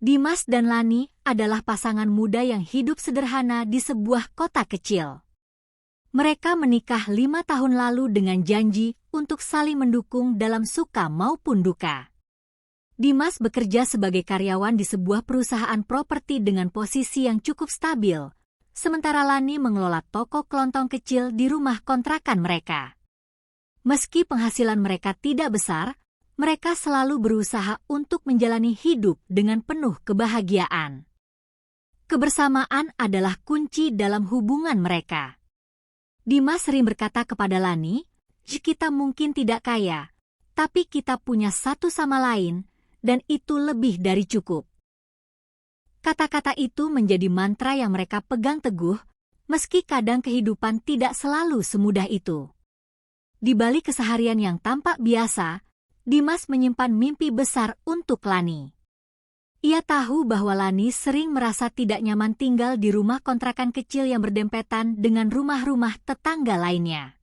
Dimas dan Lani adalah pasangan muda yang hidup sederhana di sebuah kota kecil. Mereka menikah 5 tahun lalu dengan janji untuk saling mendukung dalam suka maupun duka. Dimas bekerja sebagai karyawan di sebuah perusahaan properti dengan posisi yang cukup stabil, sementara Lani mengelola toko kelontong kecil di rumah kontrakan mereka. Meski penghasilan mereka tidak besar, mereka selalu berusaha untuk menjalani hidup dengan penuh kebahagiaan. Kebersamaan adalah kunci dalam hubungan mereka. Dimas sering berkata kepada Lani, "Kita mungkin tidak kaya, tapi kita punya satu sama lain, dan itu lebih dari cukup." Kata-kata itu menjadi mantra yang mereka pegang teguh, meski kadang kehidupan tidak selalu semudah itu. Di balik keseharian yang tampak biasa, Dimas menyimpan mimpi besar untuk Lani. Ia tahu bahwa Lani sering merasa tidak nyaman tinggal di rumah kontrakan kecil yang berdempetan dengan rumah-rumah tetangga lainnya.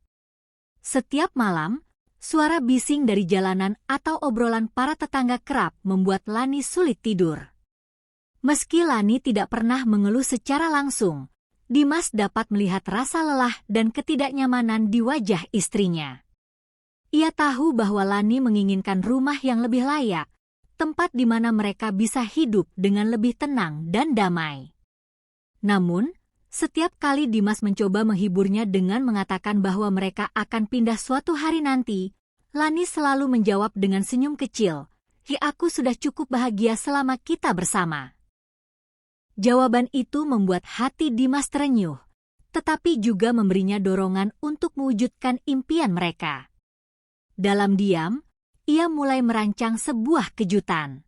Setiap malam, suara bising dari jalanan atau obrolan para tetangga kerap membuat Lani sulit tidur. Meski Lani tidak pernah mengeluh secara langsung, Dimas dapat melihat rasa lelah dan ketidaknyamanan di wajah istrinya. Ia tahu bahwa Lani menginginkan rumah yang lebih layak, tempat di mana mereka bisa hidup dengan lebih tenang dan damai. Namun, setiap kali Dimas mencoba menghiburnya dengan mengatakan bahwa mereka akan pindah suatu hari nanti, Lani selalu menjawab dengan senyum kecil, Aku sudah cukup bahagia selama kita bersama." Jawaban itu membuat hati Dimas terenyuh, tetapi juga memberinya dorongan untuk mewujudkan impian mereka. Dalam diam, ia mulai merancang sebuah kejutan.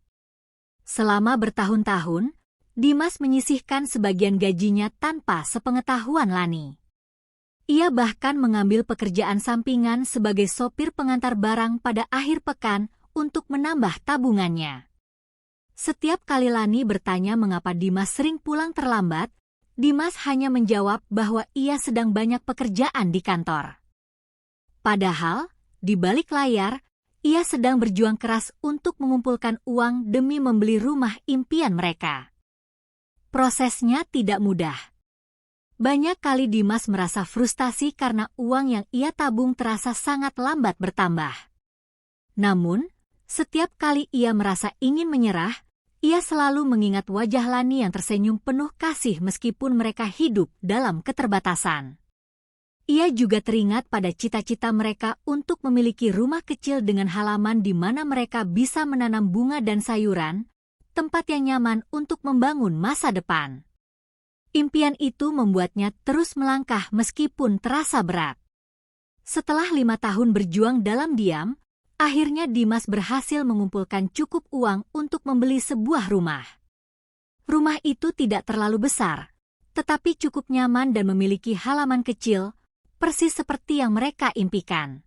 Selama bertahun-tahun, Dimas menyisihkan sebagian gajinya tanpa sepengetahuan Lani. Ia bahkan mengambil pekerjaan sampingan sebagai sopir pengantar barang pada akhir pekan untuk menambah tabungannya. Setiap kali Lani bertanya mengapa Dimas sering pulang terlambat, Dimas hanya menjawab bahwa ia sedang banyak pekerjaan di kantor. Padahal, di balik layar, ia sedang berjuang keras untuk mengumpulkan uang demi membeli rumah impian mereka. Prosesnya tidak mudah. Banyak kali Dimas merasa frustasi karena uang yang ia tabung terasa sangat lambat bertambah. Namun, setiap kali ia merasa ingin menyerah, ia selalu mengingat wajah Lani yang tersenyum penuh kasih meskipun mereka hidup dalam keterbatasan. Ia juga teringat pada cita-cita mereka untuk memiliki rumah kecil dengan halaman di mana mereka bisa menanam bunga dan sayuran, tempat yang nyaman untuk membangun masa depan. Impian itu membuatnya terus melangkah meskipun terasa berat. Setelah 5 tahun berjuang dalam diam, akhirnya Dimas berhasil mengumpulkan cukup uang untuk membeli sebuah rumah. Rumah itu tidak terlalu besar, tetapi cukup nyaman dan memiliki halaman kecil, persis seperti yang mereka impikan.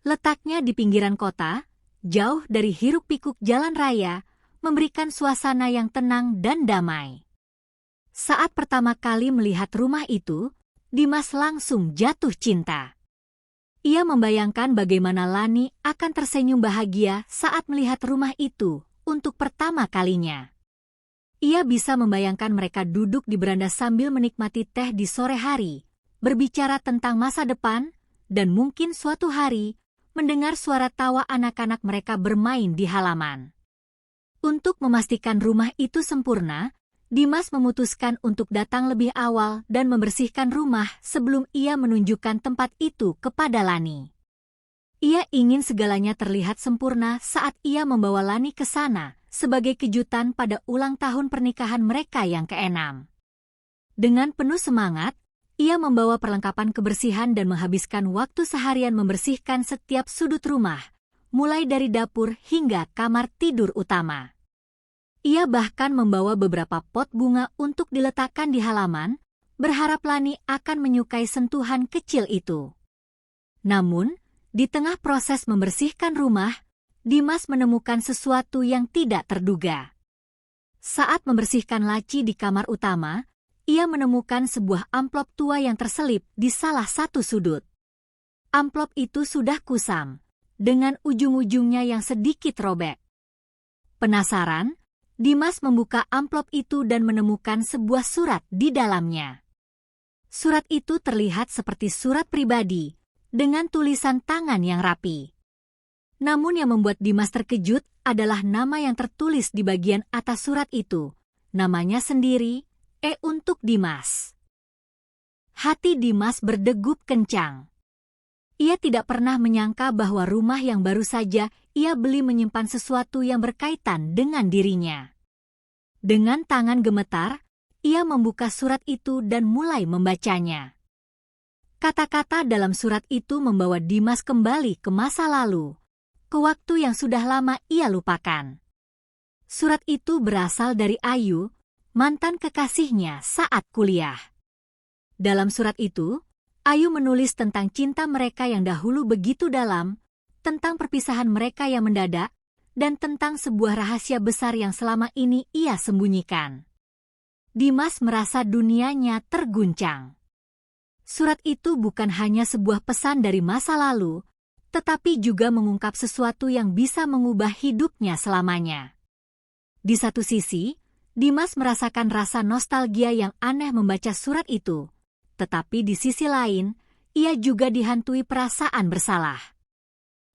Letaknya di pinggiran kota, jauh dari hiruk-pikuk jalan raya, memberikan suasana yang tenang dan damai. Saat pertama kali melihat rumah itu, Dimas langsung jatuh cinta. Ia membayangkan bagaimana Lani akan tersenyum bahagia saat melihat rumah itu untuk pertama kalinya. Ia bisa membayangkan mereka duduk di beranda sambil menikmati teh di sore hari, berbicara tentang masa depan, dan mungkin suatu hari mendengar suara tawa anak-anak mereka bermain di halaman. Untuk memastikan rumah itu sempurna, Dimas memutuskan untuk datang lebih awal dan membersihkan rumah sebelum ia menunjukkan tempat itu kepada Lani. Ia ingin segalanya terlihat sempurna saat ia membawa Lani ke sana sebagai kejutan pada ulang tahun pernikahan mereka yang ke-6. Dengan penuh semangat, ia membawa perlengkapan kebersihan dan menghabiskan waktu seharian membersihkan setiap sudut rumah, mulai dari dapur hingga kamar tidur utama. Ia bahkan membawa beberapa pot bunga untuk diletakkan di halaman, berharap Lani akan menyukai sentuhan kecil itu. Namun, di tengah proses membersihkan rumah, Dimas menemukan sesuatu yang tidak terduga. Saat membersihkan laci di kamar utama, ia menemukan sebuah amplop tua yang terselip di salah satu sudut. Amplop itu sudah kusam, dengan ujung-ujungnya yang sedikit robek. Penasaran, Dimas membuka amplop itu dan menemukan sebuah surat di dalamnya. Surat itu terlihat seperti surat pribadi, dengan tulisan tangan yang rapi. Namun yang membuat Dimas terkejut adalah nama yang tertulis di bagian atas surat itu. Namanya sendiri, untuk Dimas. Hati Dimas berdegup kencang. Ia tidak pernah menyangka bahwa rumah yang baru saja ia beli menyimpan sesuatu yang berkaitan dengan dirinya. Dengan tangan gemetar, ia membuka surat itu dan mulai membacanya. Kata-kata dalam surat itu membawa Dimas kembali ke masa lalu, ke waktu yang sudah lama ia lupakan. Surat itu berasal dari Ayu, mantan kekasihnya saat kuliah. Dalam surat itu, Ayu menulis tentang cinta mereka yang dahulu begitu dalam, tentang perpisahan mereka yang mendadak, dan tentang sebuah rahasia besar yang selama ini ia sembunyikan. Dimas merasa dunianya terguncang. Surat itu bukan hanya sebuah pesan dari masa lalu, tetapi juga mengungkap sesuatu yang bisa mengubah hidupnya selamanya. Di satu sisi, Dimas merasakan rasa nostalgia yang aneh membaca surat itu, tetapi di sisi lain, ia juga dihantui perasaan bersalah.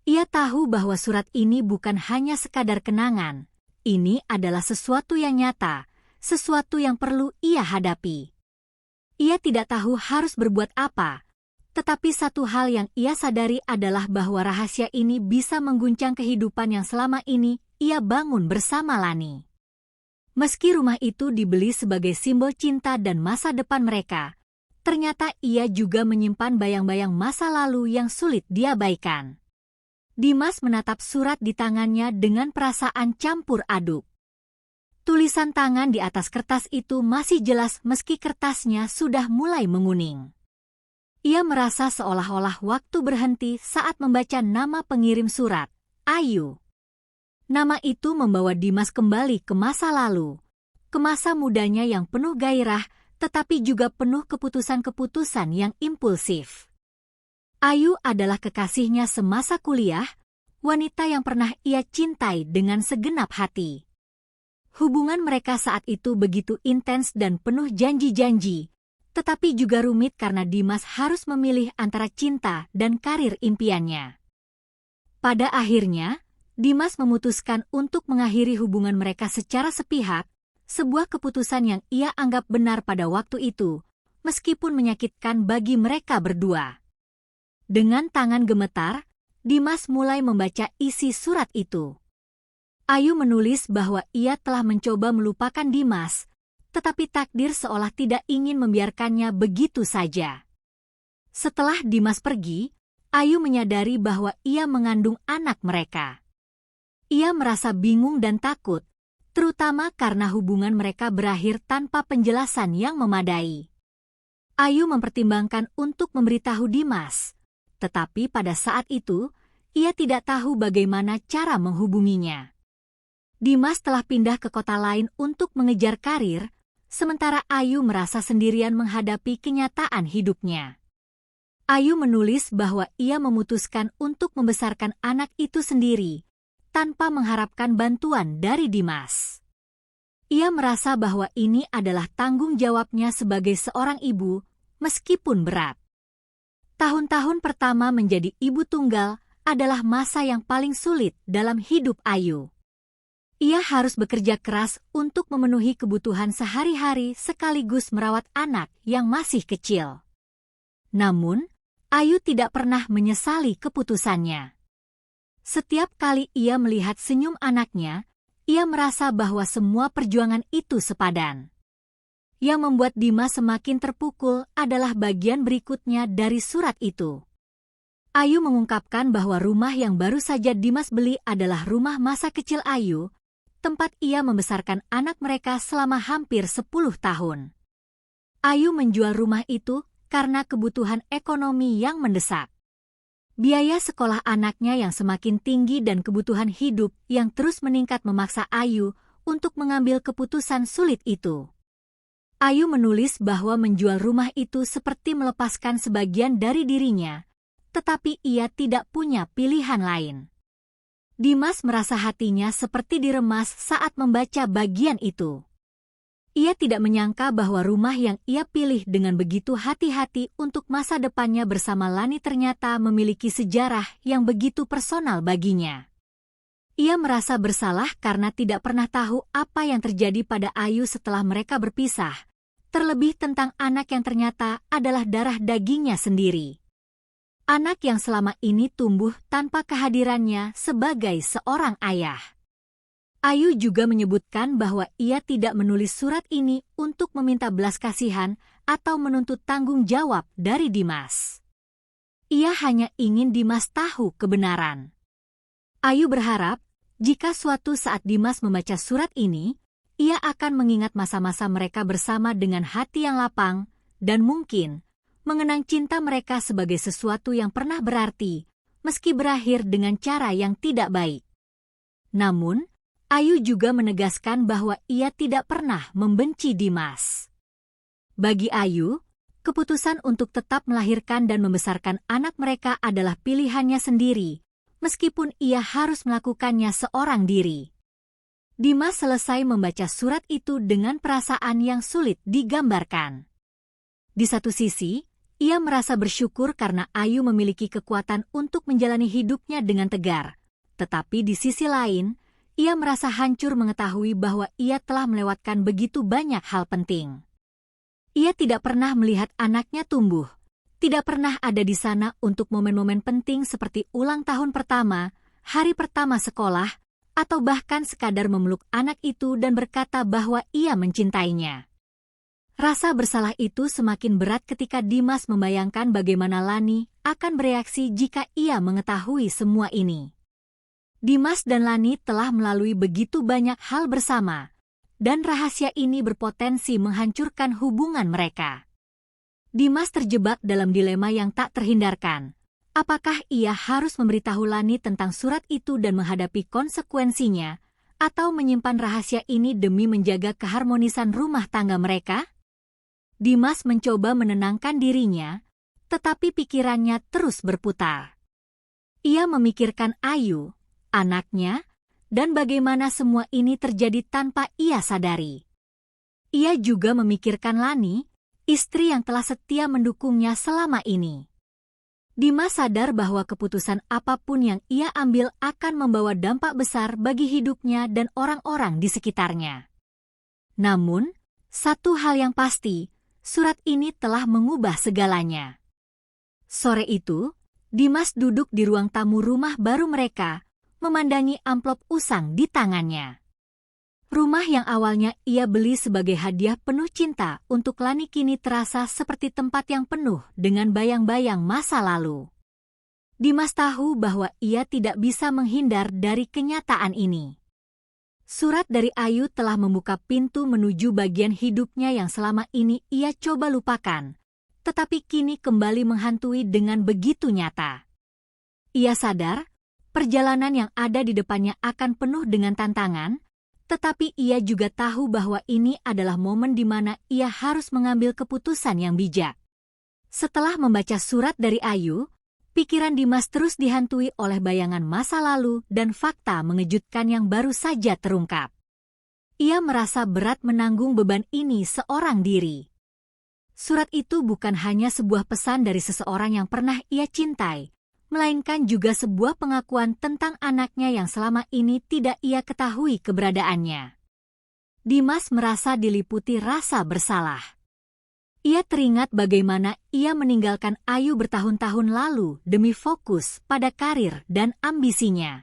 Ia tahu bahwa surat ini bukan hanya sekadar kenangan, ini adalah sesuatu yang nyata, sesuatu yang perlu ia hadapi. Ia tidak tahu harus berbuat apa, tetapi satu hal yang ia sadari adalah bahwa rahasia ini bisa mengguncang kehidupan yang selama ini ia bangun bersama Lani. Meski rumah itu dibeli sebagai simbol cinta dan masa depan mereka, ternyata ia juga menyimpan bayang-bayang masa lalu yang sulit diabaikan. Dimas menatap surat di tangannya dengan perasaan campur aduk. Tulisan tangan di atas kertas itu masih jelas meski kertasnya sudah mulai menguning. Ia merasa seolah-olah waktu berhenti saat membaca nama pengirim surat, Ayu. Nama itu membawa Dimas kembali ke masa lalu, ke masa mudanya yang penuh gairah, tetapi juga penuh keputusan-keputusan yang impulsif. Ayu adalah kekasihnya semasa kuliah, wanita yang pernah ia cintai dengan segenap hati. Hubungan mereka saat itu begitu intens dan penuh janji-janji, tetapi juga rumit karena Dimas harus memilih antara cinta dan karir impiannya. Pada akhirnya, Dimas memutuskan untuk mengakhiri hubungan mereka secara sepihak, sebuah keputusan yang ia anggap benar pada waktu itu, meskipun menyakitkan bagi mereka berdua. Dengan tangan gemetar, Dimas mulai membaca isi surat itu. Ayu menulis bahwa ia telah mencoba melupakan Dimas, tetapi takdir seolah tidak ingin membiarkannya begitu saja. Setelah Dimas pergi, Ayu menyadari bahwa ia mengandung anak mereka. Ia merasa bingung dan takut, terutama karena hubungan mereka berakhir tanpa penjelasan yang memadai. Ayu mempertimbangkan untuk memberitahu Dimas, tetapi pada saat itu, ia tidak tahu bagaimana cara menghubunginya. Dimas telah pindah ke kota lain untuk mengejar karir, sementara Ayu merasa sendirian menghadapi kenyataan hidupnya. Ayu menulis bahwa ia memutuskan untuk membesarkan anak itu sendiri, tanpa mengharapkan bantuan dari Dimas. Ia merasa bahwa ini adalah tanggung jawabnya sebagai seorang ibu, meskipun berat. Tahun-tahun pertama menjadi ibu tunggal adalah masa yang paling sulit dalam hidup Ayu. Ia harus bekerja keras untuk memenuhi kebutuhan sehari-hari sekaligus merawat anak yang masih kecil. Namun, Ayu tidak pernah menyesali keputusannya. Setiap kali ia melihat senyum anaknya, ia merasa bahwa semua perjuangan itu sepadan. Yang membuat Dimas semakin terpukul adalah bagian berikutnya dari surat itu. Ayu mengungkapkan bahwa rumah yang baru saja Dimas beli adalah rumah masa kecil Ayu, tempat ia membesarkan anak mereka selama hampir 10 tahun. Ayu menjual rumah itu karena kebutuhan ekonomi yang mendesak. Biaya sekolah anaknya yang semakin tinggi dan kebutuhan hidup yang terus meningkat memaksa Ayu untuk mengambil keputusan sulit itu. Ayu menulis bahwa menjual rumah itu seperti melepaskan sebagian dari dirinya, tetapi ia tidak punya pilihan lain. Dimas merasa hatinya seperti diremas saat membaca bagian itu. Ia tidak menyangka bahwa rumah yang ia pilih dengan begitu hati-hati untuk masa depannya bersama Lani ternyata memiliki sejarah yang begitu personal baginya. Ia merasa bersalah karena tidak pernah tahu apa yang terjadi pada Ayu setelah mereka berpisah, terlebih tentang anak yang ternyata adalah darah dagingnya sendiri. Anak yang selama ini tumbuh tanpa kehadirannya sebagai seorang ayah. Ayu juga menyebutkan bahwa ia tidak menulis surat ini untuk meminta belas kasihan atau menuntut tanggung jawab dari Dimas. Ia hanya ingin Dimas tahu kebenaran. Ayu berharap, jika suatu saat Dimas membaca surat ini, ia akan mengingat masa-masa mereka bersama dengan hati yang lapang, dan mungkin mengenang cinta mereka sebagai sesuatu yang pernah berarti, meski berakhir dengan cara yang tidak baik. Namun, Ayu juga menegaskan bahwa ia tidak pernah membenci Dimas. Bagi Ayu, keputusan untuk tetap melahirkan dan membesarkan anak mereka adalah pilihannya sendiri, meskipun ia harus melakukannya seorang diri. Dimas selesai membaca surat itu dengan perasaan yang sulit digambarkan. Di satu sisi, ia merasa bersyukur karena Ayu memiliki kekuatan untuk menjalani hidupnya dengan tegar. Tetapi di sisi lain, ia merasa hancur mengetahui bahwa ia telah melewatkan begitu banyak hal penting. Ia tidak pernah melihat anaknya tumbuh, tidak pernah ada di sana untuk momen-momen penting seperti ulang tahun pertama, hari pertama sekolah, atau bahkan sekadar memeluk anak itu dan berkata bahwa ia mencintainya. Rasa bersalah itu semakin berat ketika Dimas membayangkan bagaimana Lani akan bereaksi jika ia mengetahui semua ini. Dimas dan Lani telah melalui begitu banyak hal bersama, dan rahasia ini berpotensi menghancurkan hubungan mereka. Dimas terjebak dalam dilema yang tak terhindarkan. Apakah ia harus memberitahu Lani tentang surat itu dan menghadapi konsekuensinya, atau menyimpan rahasia ini demi menjaga keharmonisan rumah tangga mereka? Dimas mencoba menenangkan dirinya, tetapi pikirannya terus berputar. Ia memikirkan Ayu, anaknya, dan bagaimana semua ini terjadi tanpa ia sadari. Ia juga memikirkan Lani, istri yang telah setia mendukungnya selama ini. Dimas sadar bahwa keputusan apapun yang ia ambil akan membawa dampak besar bagi hidupnya dan orang-orang di sekitarnya. Namun, satu hal yang pasti, surat ini telah mengubah segalanya. Sore itu, Dimas duduk di ruang tamu rumah baru mereka, memandangi amplop usang di tangannya. Rumah yang awalnya ia beli sebagai hadiah penuh cinta untuk Lani kini terasa seperti tempat yang penuh dengan bayang-bayang masa lalu. Dimas tahu bahwa ia tidak bisa menghindar dari kenyataan ini. Surat dari Ayu telah membuka pintu menuju bagian hidupnya yang selama ini ia coba lupakan, tetapi kini kembali menghantui dengan begitu nyata. Ia sadar, perjalanan yang ada di depannya akan penuh dengan tantangan, tetapi ia juga tahu bahwa ini adalah momen di mana ia harus mengambil keputusan yang bijak. Setelah membaca surat dari Ayu, pikiran Dimas terus dihantui oleh bayangan masa lalu dan fakta mengejutkan yang baru saja terungkap. Ia merasa berat menanggung beban ini seorang diri. Surat itu bukan hanya sebuah pesan dari seseorang yang pernah ia cintai, melainkan juga sebuah pengakuan tentang anaknya yang selama ini tidak ia ketahui keberadaannya. Dimas merasa diliputi rasa bersalah. Ia teringat bagaimana ia meninggalkan Ayu bertahun-tahun lalu demi fokus pada karir dan ambisinya.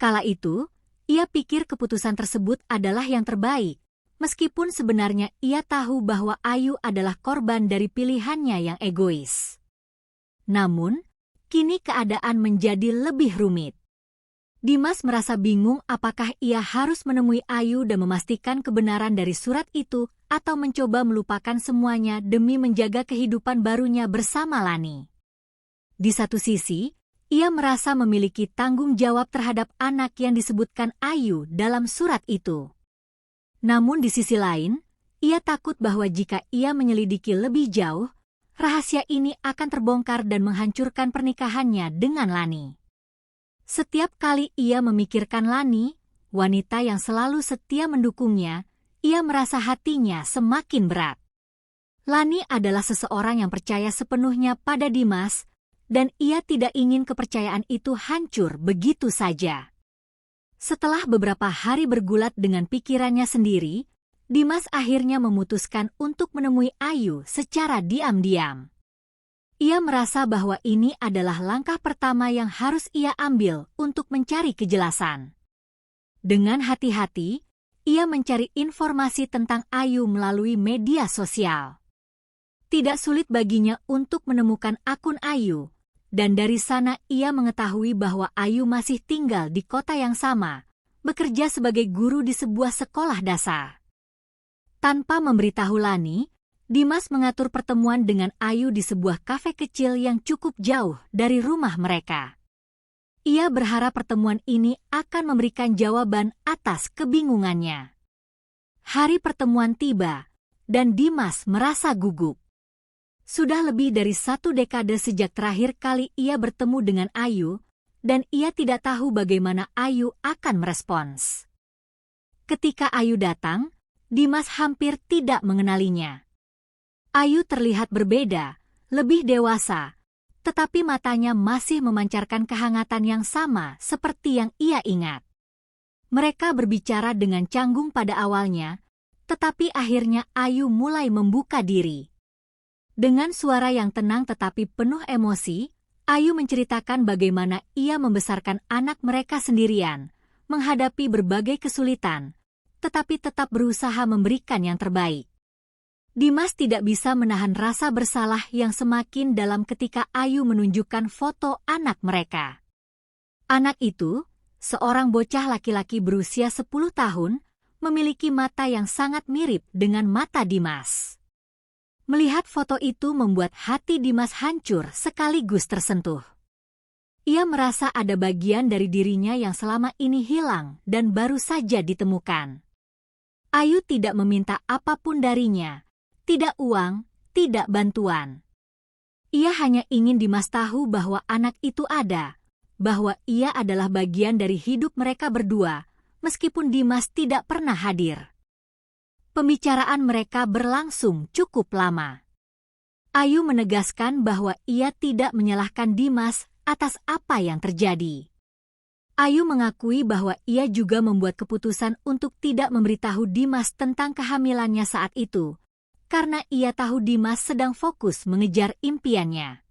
Kala itu, ia pikir keputusan tersebut adalah yang terbaik, meskipun sebenarnya ia tahu bahwa Ayu adalah korban dari pilihannya yang egois. Namun, kini keadaan menjadi lebih rumit. Dimas merasa bingung apakah ia harus menemui Ayu dan memastikan kebenaran dari surat itu atau mencoba melupakan semuanya demi menjaga kehidupan barunya bersama Lani. Di satu sisi, ia merasa memiliki tanggung jawab terhadap anak yang disebutkan Ayu dalam surat itu. Namun di sisi lain, ia takut bahwa jika ia menyelidiki lebih jauh, rahasia ini akan terbongkar dan menghancurkan pernikahannya dengan Lani. Setiap kali ia memikirkan Lani, wanita yang selalu setia mendukungnya, ia merasa hatinya semakin berat. Lani adalah seseorang yang percaya sepenuhnya pada Dimas, dan ia tidak ingin kepercayaan itu hancur begitu saja. Setelah beberapa hari bergulat dengan pikirannya sendiri, Dimas akhirnya memutuskan untuk menemui Ayu secara diam-diam. Ia merasa bahwa ini adalah langkah pertama yang harus ia ambil untuk mencari kejelasan. Dengan hati-hati, ia mencari informasi tentang Ayu melalui media sosial. Tidak sulit baginya untuk menemukan akun Ayu, dan dari sana ia mengetahui bahwa Ayu masih tinggal di kota yang sama, bekerja sebagai guru di sebuah sekolah dasar. Tanpa memberitahu Lani, Dimas mengatur pertemuan dengan Ayu di sebuah kafe kecil yang cukup jauh dari rumah mereka. Ia berharap pertemuan ini akan memberikan jawaban atas kebingungannya. Hari pertemuan tiba, dan Dimas merasa gugup. Sudah lebih dari 1 dekade sejak terakhir kali ia bertemu dengan Ayu, dan ia tidak tahu bagaimana Ayu akan merespons. Ketika Ayu datang, Dimas hampir tidak mengenalinya. Ayu terlihat berbeda, lebih dewasa, tetapi matanya masih memancarkan kehangatan yang sama seperti yang ia ingat. Mereka berbicara dengan canggung pada awalnya, tetapi akhirnya Ayu mulai membuka diri. Dengan suara yang tenang tetapi penuh emosi, Ayu menceritakan bagaimana ia membesarkan anak mereka sendirian, menghadapi berbagai kesulitan, tetapi tetap berusaha memberikan yang terbaik. Dimas tidak bisa menahan rasa bersalah yang semakin dalam ketika Ayu menunjukkan foto anak mereka. Anak itu, seorang bocah laki-laki berusia 10 tahun, memiliki mata yang sangat mirip dengan mata Dimas. Melihat foto itu membuat hati Dimas hancur sekaligus tersentuh. Ia merasa ada bagian dari dirinya yang selama ini hilang dan baru saja ditemukan. Ayu tidak meminta apapun darinya, tidak uang, tidak bantuan. Ia hanya ingin Dimas tahu bahwa anak itu ada, bahwa ia adalah bagian dari hidup mereka berdua, meskipun Dimas tidak pernah hadir. Pembicaraan mereka berlangsung cukup lama. Ayu menegaskan bahwa ia tidak menyalahkan Dimas atas apa yang terjadi. Ayu mengakui bahwa ia juga membuat keputusan untuk tidak memberitahu Dimas tentang kehamilannya saat itu, karena ia tahu Dimas sedang fokus mengejar impiannya.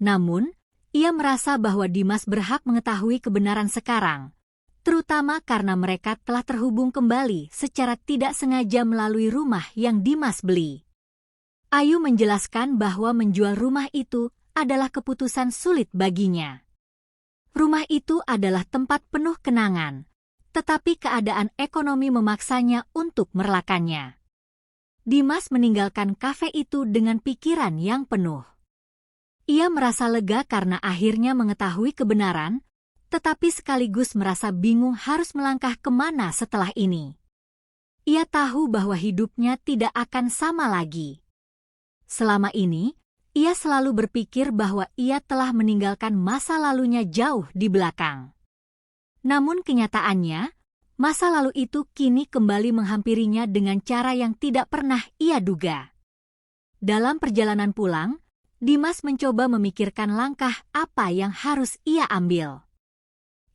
Namun, ia merasa bahwa Dimas berhak mengetahui kebenaran sekarang, terutama karena mereka telah terhubung kembali secara tidak sengaja melalui rumah yang Dimas beli. Ayu menjelaskan bahwa menjual rumah itu adalah keputusan sulit baginya. Rumah itu adalah tempat penuh kenangan, tetapi keadaan ekonomi memaksanya untuk merelakannya. Dimas meninggalkan kafe itu dengan pikiran yang penuh. Ia merasa lega karena akhirnya mengetahui kebenaran, tetapi sekaligus merasa bingung harus melangkah kemana setelah ini. Ia tahu bahwa hidupnya tidak akan sama lagi. Selama ini, ia selalu berpikir bahwa ia telah meninggalkan masa lalunya jauh di belakang. Namun kenyataannya, masa lalu itu kini kembali menghampirinya dengan cara yang tidak pernah ia duga. Dalam perjalanan pulang, Dimas mencoba memikirkan langkah apa yang harus ia ambil.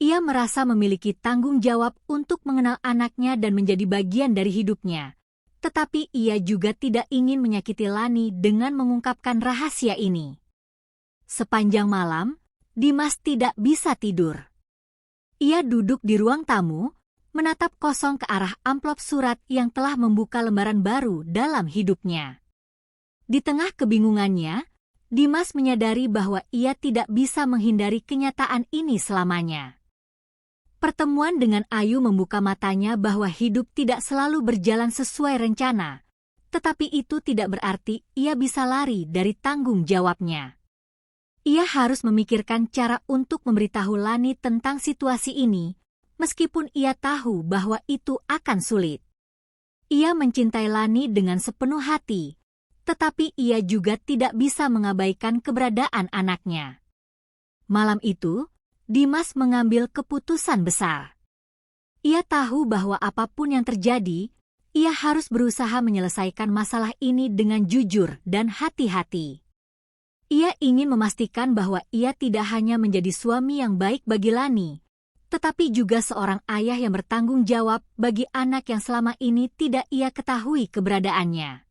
Ia merasa memiliki tanggung jawab untuk mengenal anaknya dan menjadi bagian dari hidupnya. Tetapi ia juga tidak ingin menyakiti Lani dengan mengungkapkan rahasia ini. Sepanjang malam, Dimas tidak bisa tidur. Ia duduk di ruang tamu, menatap kosong ke arah amplop surat yang telah membuka lembaran baru dalam hidupnya. Di tengah kebingungannya, Dimas menyadari bahwa ia tidak bisa menghindari kenyataan ini selamanya. Pertemuan dengan Ayu membuka matanya bahwa hidup tidak selalu berjalan sesuai rencana, tetapi itu tidak berarti ia bisa lari dari tanggung jawabnya. Ia harus memikirkan cara untuk memberitahu Lani tentang situasi ini, meskipun ia tahu bahwa itu akan sulit. Ia mencintai Lani dengan sepenuh hati, tetapi ia juga tidak bisa mengabaikan keberadaan anaknya. Malam itu, Dimas mengambil keputusan besar. Ia tahu bahwa apapun yang terjadi, ia harus berusaha menyelesaikan masalah ini dengan jujur dan hati-hati. Ia ingin memastikan bahwa ia tidak hanya menjadi suami yang baik bagi Lani, tetapi juga seorang ayah yang bertanggung jawab bagi anak yang selama ini tidak ia ketahui keberadaannya.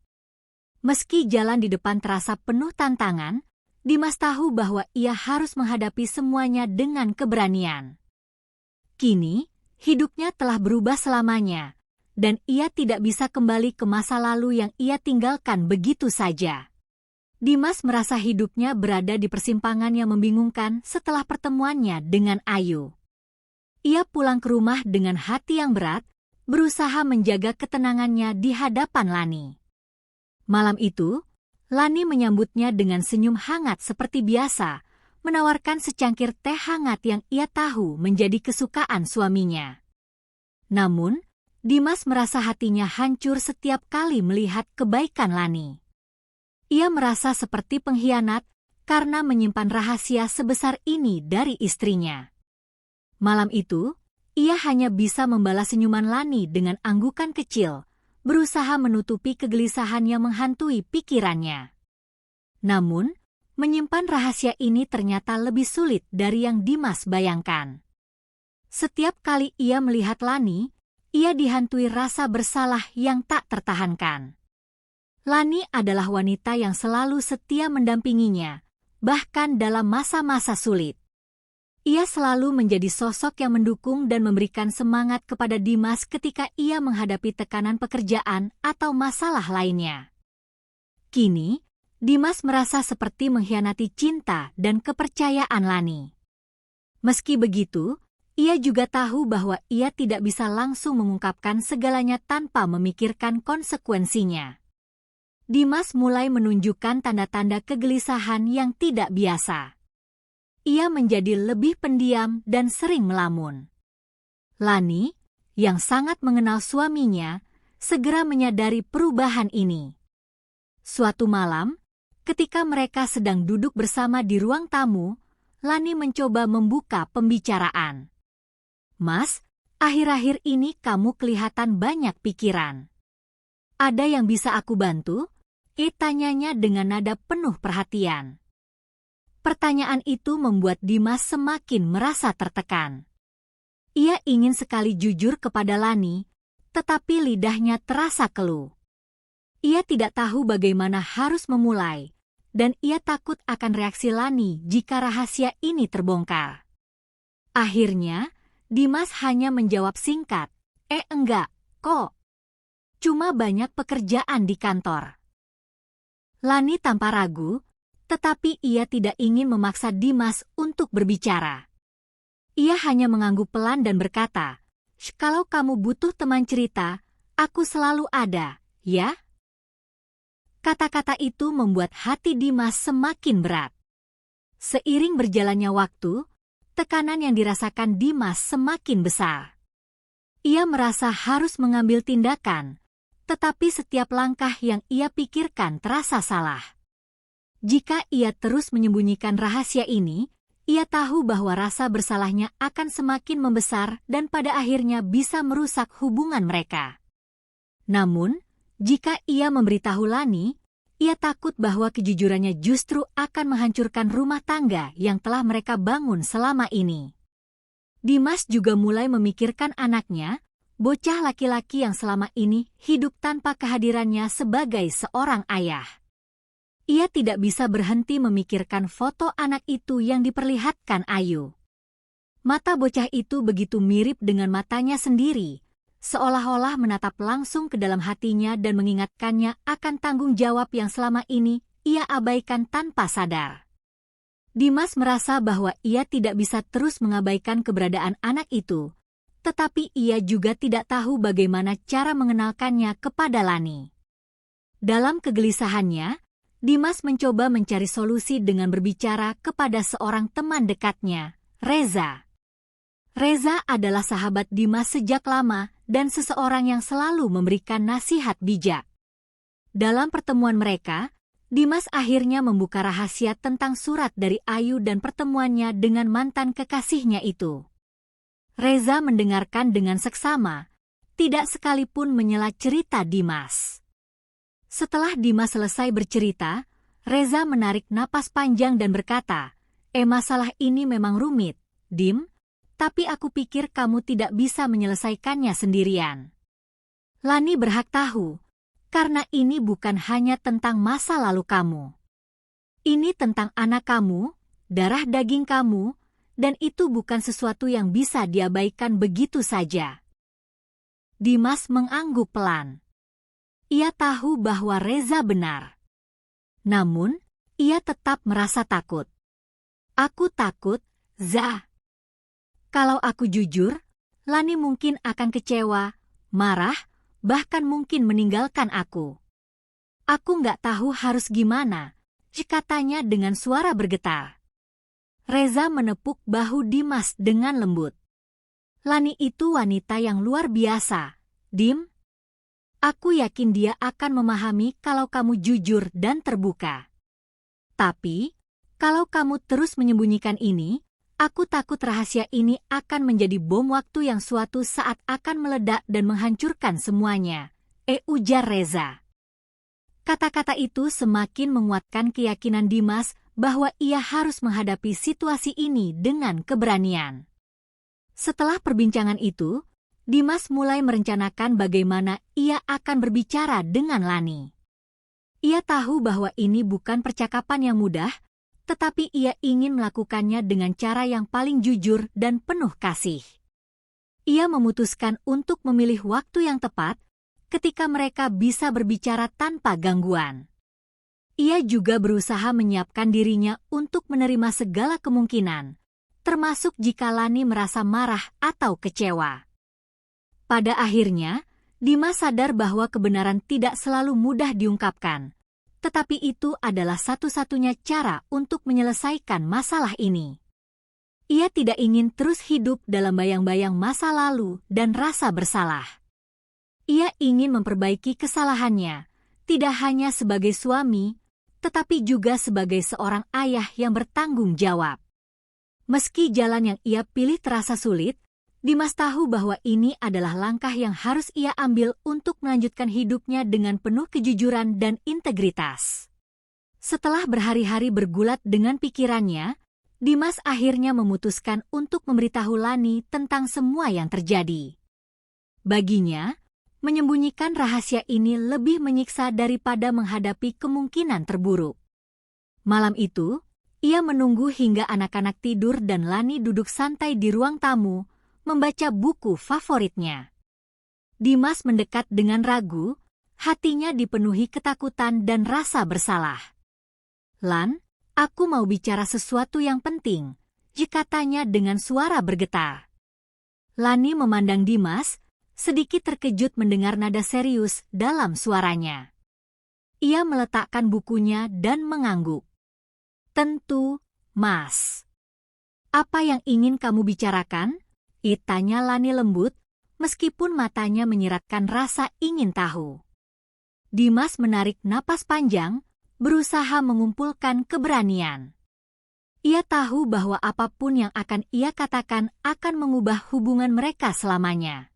Meski jalan di depan terasa penuh tantangan, Dimas tahu bahwa ia harus menghadapi semuanya dengan keberanian. Kini, hidupnya telah berubah selamanya, dan ia tidak bisa kembali ke masa lalu yang ia tinggalkan begitu saja. Dimas merasa hidupnya berada di persimpangan yang membingungkan setelah pertemuannya dengan Ayu. Ia pulang ke rumah dengan hati yang berat, berusaha menjaga ketenangannya di hadapan Lani. Malam itu, Lani menyambutnya dengan senyum hangat seperti biasa, menawarkan secangkir teh hangat yang ia tahu menjadi kesukaan suaminya. Namun, Dimas merasa hatinya hancur setiap kali melihat kebaikan Lani. Ia merasa seperti pengkhianat karena menyimpan rahasia sebesar ini dari istrinya. Malam itu, ia hanya bisa membalas senyuman Lani dengan anggukan kecil, berusaha menutupi kegelisahan yang menghantui pikirannya. Namun, menyimpan rahasia ini ternyata lebih sulit dari yang Dimas bayangkan. Setiap kali ia melihat Lani, ia dihantui rasa bersalah yang tak tertahankan. Lani adalah wanita yang selalu setia mendampinginya, bahkan dalam masa-masa sulit. Ia selalu menjadi sosok yang mendukung dan memberikan semangat kepada Dimas ketika ia menghadapi tekanan pekerjaan atau masalah lainnya. Kini, Dimas merasa seperti mengkhianati cinta dan kepercayaan Lani. Meski begitu, ia juga tahu bahwa ia tidak bisa langsung mengungkapkan segalanya tanpa memikirkan konsekuensinya. Dimas mulai menunjukkan tanda-tanda kegelisahan yang tidak biasa. Ia menjadi lebih pendiam dan sering melamun. Lani, yang sangat mengenal suaminya, segera menyadari perubahan ini. Suatu malam, ketika mereka sedang duduk bersama di ruang tamu, Lani mencoba membuka pembicaraan. "Mas, akhir-akhir ini kamu kelihatan banyak pikiran. Ada yang bisa aku bantu?" Tanyanya dengan nada penuh perhatian. Pertanyaan itu membuat Dimas semakin merasa tertekan. Ia ingin sekali jujur kepada Lani, tetapi lidahnya terasa keluh. Ia tidak tahu bagaimana harus memulai, dan ia takut akan reaksi Lani jika rahasia ini terbongkar. Akhirnya, Dimas hanya menjawab singkat, enggak, kok. Cuma banyak pekerjaan di kantor." Lani tanpa ragu, tetapi ia tidak ingin memaksa Dimas untuk berbicara. Ia hanya mengangguk pelan dan berkata, "Kalau kamu butuh teman cerita, aku selalu ada, ya?" Kata-kata itu membuat hati Dimas semakin berat. Seiring berjalannya waktu, tekanan yang dirasakan Dimas semakin besar. Ia merasa harus mengambil tindakan, tetapi setiap langkah yang ia pikirkan terasa salah. Jika ia terus menyembunyikan rahasia ini, ia tahu bahwa rasa bersalahnya akan semakin membesar dan pada akhirnya bisa merusak hubungan mereka. Namun, jika ia memberitahu Lani, ia takut bahwa kejujurannya justru akan menghancurkan rumah tangga yang telah mereka bangun selama ini. Dimas juga mulai memikirkan anaknya, bocah laki-laki yang selama ini hidup tanpa kehadirannya sebagai seorang ayah. Ia tidak bisa berhenti memikirkan foto anak itu yang diperlihatkan Ayu. Mata bocah itu begitu mirip dengan matanya sendiri, seolah-olah menatap langsung ke dalam hatinya dan mengingatkannya akan tanggung jawab yang selama ini ia abaikan tanpa sadar. Dimas merasa bahwa ia tidak bisa terus mengabaikan keberadaan anak itu, tetapi ia juga tidak tahu bagaimana cara mengenalkannya kepada Lani. Dalam kegelisahannya, Dimas mencoba mencari solusi dengan berbicara kepada seorang teman dekatnya, Reza. Reza adalah sahabat Dimas sejak lama dan seseorang yang selalu memberikan nasihat bijak. Dalam pertemuan mereka, Dimas akhirnya membuka rahasia tentang surat dari Ayu dan pertemuannya dengan mantan kekasihnya itu. Reza mendengarkan dengan seksama, tidak sekalipun menyela cerita Dimas. Setelah Dimas selesai bercerita, Reza menarik napas panjang dan berkata, masalah ini memang rumit, Dim, tapi aku pikir kamu tidak bisa menyelesaikannya sendirian. Lani berhak tahu, karena ini bukan hanya tentang masa lalu kamu. Ini tentang anak kamu, darah daging kamu, dan itu bukan sesuatu yang bisa diabaikan begitu saja. Dimas mengangguk pelan. Ia tahu bahwa Reza benar. Namun, ia tetap merasa takut. Aku takut, Za. Kalau aku jujur, Lani mungkin akan kecewa, marah, bahkan mungkin meninggalkan aku. Aku nggak tahu harus gimana, katanya dengan suara bergetar. Reza menepuk bahu Dimas dengan lembut. Lani itu wanita yang luar biasa, Dim. Aku yakin dia akan memahami kalau kamu jujur dan terbuka. Tapi, kalau kamu terus menyembunyikan ini, aku takut rahasia ini akan menjadi bom waktu yang suatu saat akan meledak dan menghancurkan semuanya, ujar Reza. Kata-kata itu semakin menguatkan keyakinan Dimas bahwa ia harus menghadapi situasi ini dengan keberanian. Setelah perbincangan itu, Dimas mulai merencanakan bagaimana ia akan berbicara dengan Lani. Ia tahu bahwa ini bukan percakapan yang mudah, tetapi ia ingin melakukannya dengan cara yang paling jujur dan penuh kasih. Ia memutuskan untuk memilih waktu yang tepat ketika mereka bisa berbicara tanpa gangguan. Ia juga berusaha menyiapkan dirinya untuk menerima segala kemungkinan, termasuk jika Lani merasa marah atau kecewa. Pada akhirnya, Dimas sadar bahwa kebenaran tidak selalu mudah diungkapkan, tetapi itu adalah satu-satunya cara untuk menyelesaikan masalah ini. Ia tidak ingin terus hidup dalam bayang-bayang masa lalu dan rasa bersalah. Ia ingin memperbaiki kesalahannya, tidak hanya sebagai suami, tetapi juga sebagai seorang ayah yang bertanggung jawab. Meski jalan yang ia pilih terasa sulit, Dimas tahu bahwa ini adalah langkah yang harus ia ambil untuk melanjutkan hidupnya dengan penuh kejujuran dan integritas. Setelah berhari-hari bergulat dengan pikirannya, Dimas akhirnya memutuskan untuk memberitahu Lani tentang semua yang terjadi. Baginya, menyembunyikan rahasia ini lebih menyiksa daripada menghadapi kemungkinan terburuk. Malam itu, ia menunggu hingga anak-anak tidur dan Lani duduk santai di ruang tamu, membaca buku favoritnya. Dimas mendekat dengan ragu, hatinya dipenuhi ketakutan dan rasa bersalah. Lan, aku mau bicara sesuatu yang penting, katanya dengan suara bergetar. Lani memandang Dimas, sedikit terkejut mendengar nada serius dalam suaranya. Ia meletakkan bukunya dan mengangguk. Tentu, Mas. Apa yang ingin kamu bicarakan? Tanya Lani lembut, meskipun matanya menyiratkan rasa ingin tahu. Dimas menarik napas panjang, berusaha mengumpulkan keberanian. Ia tahu bahwa apapun yang akan ia katakan akan mengubah hubungan mereka selamanya.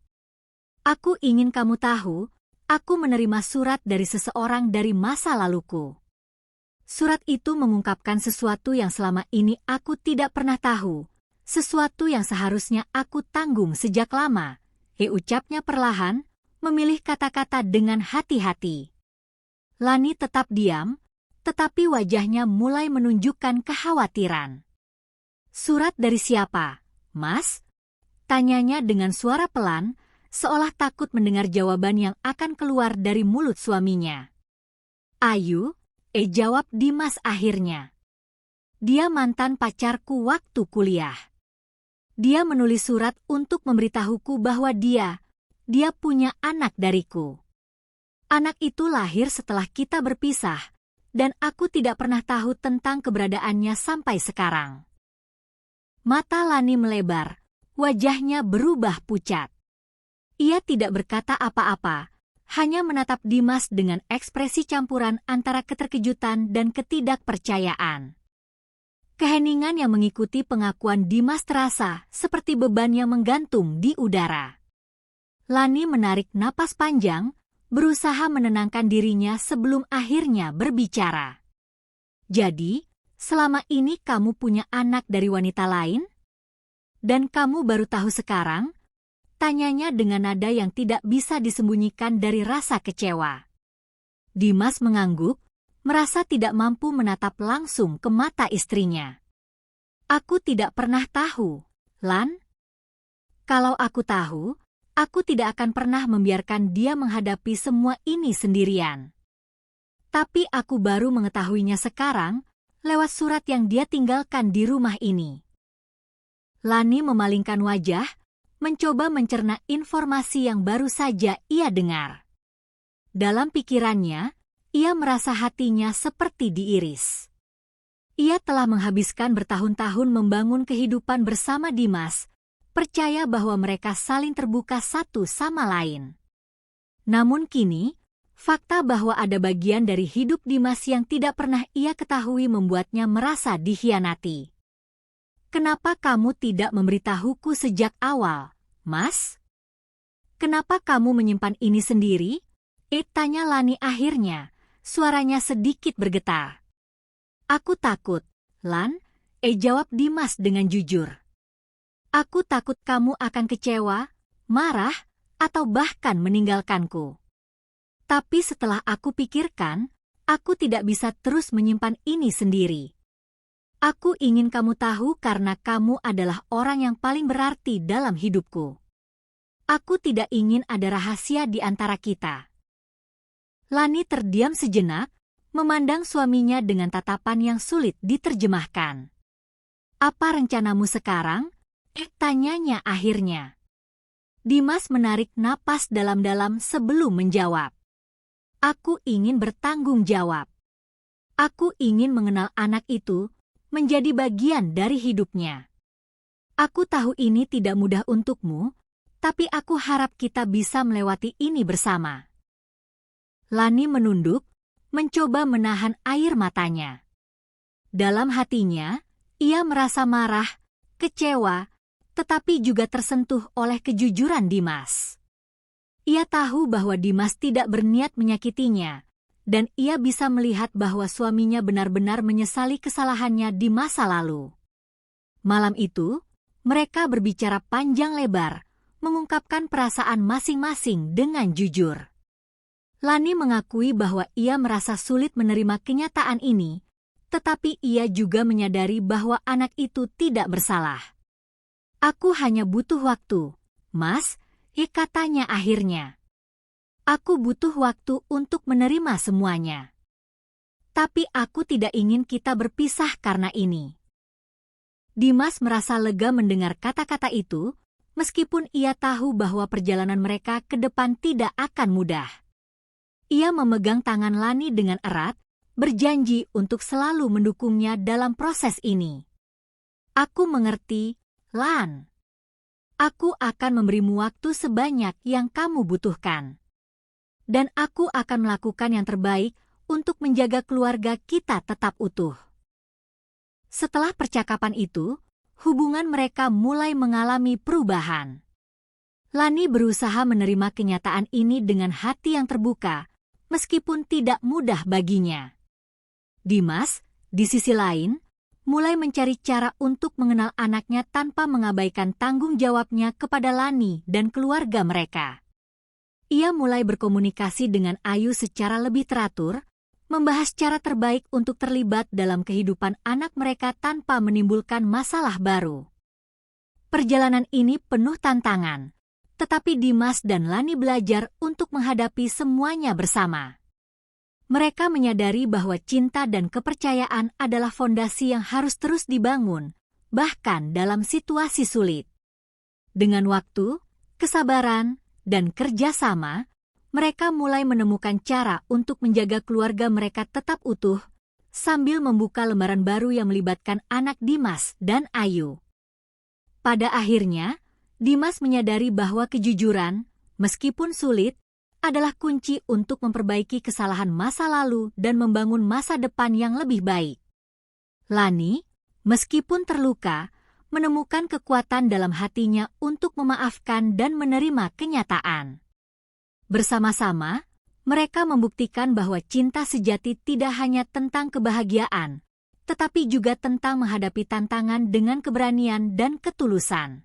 Aku ingin kamu tahu, aku menerima surat dari seseorang dari masa laluku. Surat itu mengungkapkan sesuatu yang selama ini aku tidak pernah tahu, sesuatu yang seharusnya aku tanggung sejak lama, ucapnya perlahan, memilih kata-kata dengan hati-hati. Lani tetap diam, tetapi wajahnya mulai menunjukkan kekhawatiran. Surat dari siapa, Mas? Tanyanya dengan suara pelan, seolah takut mendengar jawaban yang akan keluar dari mulut suaminya. Ayu, jawab Dimas akhirnya. Dia mantan pacarku waktu kuliah. Dia menulis surat untuk memberitahuku bahwa dia punya anak dariku. Anak itu lahir setelah kita berpisah, dan aku tidak pernah tahu tentang keberadaannya sampai sekarang. Mata Lani melebar, wajahnya berubah pucat. Ia tidak berkata apa-apa, hanya menatap Dimas dengan ekspresi campuran antara keterkejutan dan ketidakpercayaan. Keheningan yang mengikuti pengakuan Dimas terasa seperti beban yang menggantung di udara. Lani menarik napas panjang, berusaha menenangkan dirinya sebelum akhirnya berbicara. Jadi, selama ini kamu punya anak dari wanita lain? Dan kamu baru tahu sekarang? Tanyanya dengan nada yang tidak bisa disembunyikan dari rasa kecewa. Dimas mengangguk, merasa tidak mampu menatap langsung ke mata istrinya. Aku tidak pernah tahu, Lan. Kalau aku tahu, aku tidak akan pernah membiarkan dia menghadapi semua ini sendirian. Tapi aku baru mengetahuinya sekarang, lewat surat yang dia tinggalkan di rumah ini. Lani memalingkan wajah, mencoba mencerna informasi yang baru saja ia dengar. Dalam pikirannya, ia merasa hatinya seperti diiris. Ia telah menghabiskan bertahun-tahun membangun kehidupan bersama Dimas, percaya bahwa mereka saling terbuka satu sama lain. Namun kini, fakta bahwa ada bagian dari hidup Dimas yang tidak pernah ia ketahui membuatnya merasa dikhianati. Kenapa kamu tidak memberitahuku sejak awal, Mas? Kenapa kamu menyimpan ini sendiri? Tanya Lani akhirnya, suaranya sedikit bergetar. Aku takut, Lan, jawab Dimas dengan jujur. Aku takut kamu akan kecewa, marah, atau bahkan meninggalkanku. Tapi setelah aku pikirkan, aku tidak bisa terus menyimpan ini sendiri. Aku ingin kamu tahu karena kamu adalah orang yang paling berarti dalam hidupku. Aku tidak ingin ada rahasia di antara kita. Lani terdiam sejenak, memandang suaminya dengan tatapan yang sulit diterjemahkan. Apa rencanamu sekarang? Tanyanya akhirnya. Dimas menarik napas dalam-dalam sebelum menjawab. Aku ingin bertanggung jawab. Aku ingin mengenal anak itu, menjadi bagian dari hidupnya. Aku tahu ini tidak mudah untukmu, tapi aku harap kita bisa melewati ini bersama. Lani menunduk, mencoba menahan air matanya. Dalam hatinya, ia merasa marah, kecewa, tetapi juga tersentuh oleh kejujuran Dimas. Ia tahu bahwa Dimas tidak berniat menyakitinya, dan ia bisa melihat bahwa suaminya benar-benar menyesali kesalahannya di masa lalu. Malam itu, mereka berbicara panjang lebar, mengungkapkan perasaan masing-masing dengan jujur. Lani mengakui bahwa ia merasa sulit menerima kenyataan ini, tetapi ia juga menyadari bahwa anak itu tidak bersalah. Aku hanya butuh waktu, Mas, katanya akhirnya. Aku butuh waktu untuk menerima semuanya. Tapi aku tidak ingin kita berpisah karena ini. Dimas merasa lega mendengar kata-kata itu, meskipun ia tahu bahwa perjalanan mereka ke depan tidak akan mudah. Ia memegang tangan Lani dengan erat, berjanji untuk selalu mendukungnya dalam proses ini. Aku mengerti, Lan. Aku akan memberimu waktu sebanyak yang kamu butuhkan. Dan aku akan melakukan yang terbaik untuk menjaga keluarga kita tetap utuh. Setelah percakapan itu, hubungan mereka mulai mengalami perubahan. Lani berusaha menerima kenyataan ini dengan hati yang terbuka, meskipun tidak mudah baginya. Dimas, di sisi lain, mulai mencari cara untuk mengenal anaknya tanpa mengabaikan tanggung jawabnya kepada Lani dan keluarga mereka. Ia mulai berkomunikasi dengan Ayu secara lebih teratur, membahas cara terbaik untuk terlibat dalam kehidupan anak mereka tanpa menimbulkan masalah baru. Perjalanan ini penuh tantangan, tetapi Dimas dan Lani belajar untuk menghadapi semuanya bersama. Mereka menyadari bahwa cinta dan kepercayaan adalah fondasi yang harus terus dibangun, bahkan dalam situasi sulit. Dengan waktu, kesabaran, dan kerjasama, mereka mulai menemukan cara untuk menjaga keluarga mereka tetap utuh, sambil membuka lembaran baru yang melibatkan anak Dimas dan Ayu. Pada akhirnya, Dimas menyadari bahwa kejujuran, meskipun sulit, adalah kunci untuk memperbaiki kesalahan masa lalu dan membangun masa depan yang lebih baik. Lani, meskipun terluka, menemukan kekuatan dalam hatinya untuk memaafkan dan menerima kenyataan. Bersama-sama, mereka membuktikan bahwa cinta sejati tidak hanya tentang kebahagiaan, tetapi juga tentang menghadapi tantangan dengan keberanian dan ketulusan.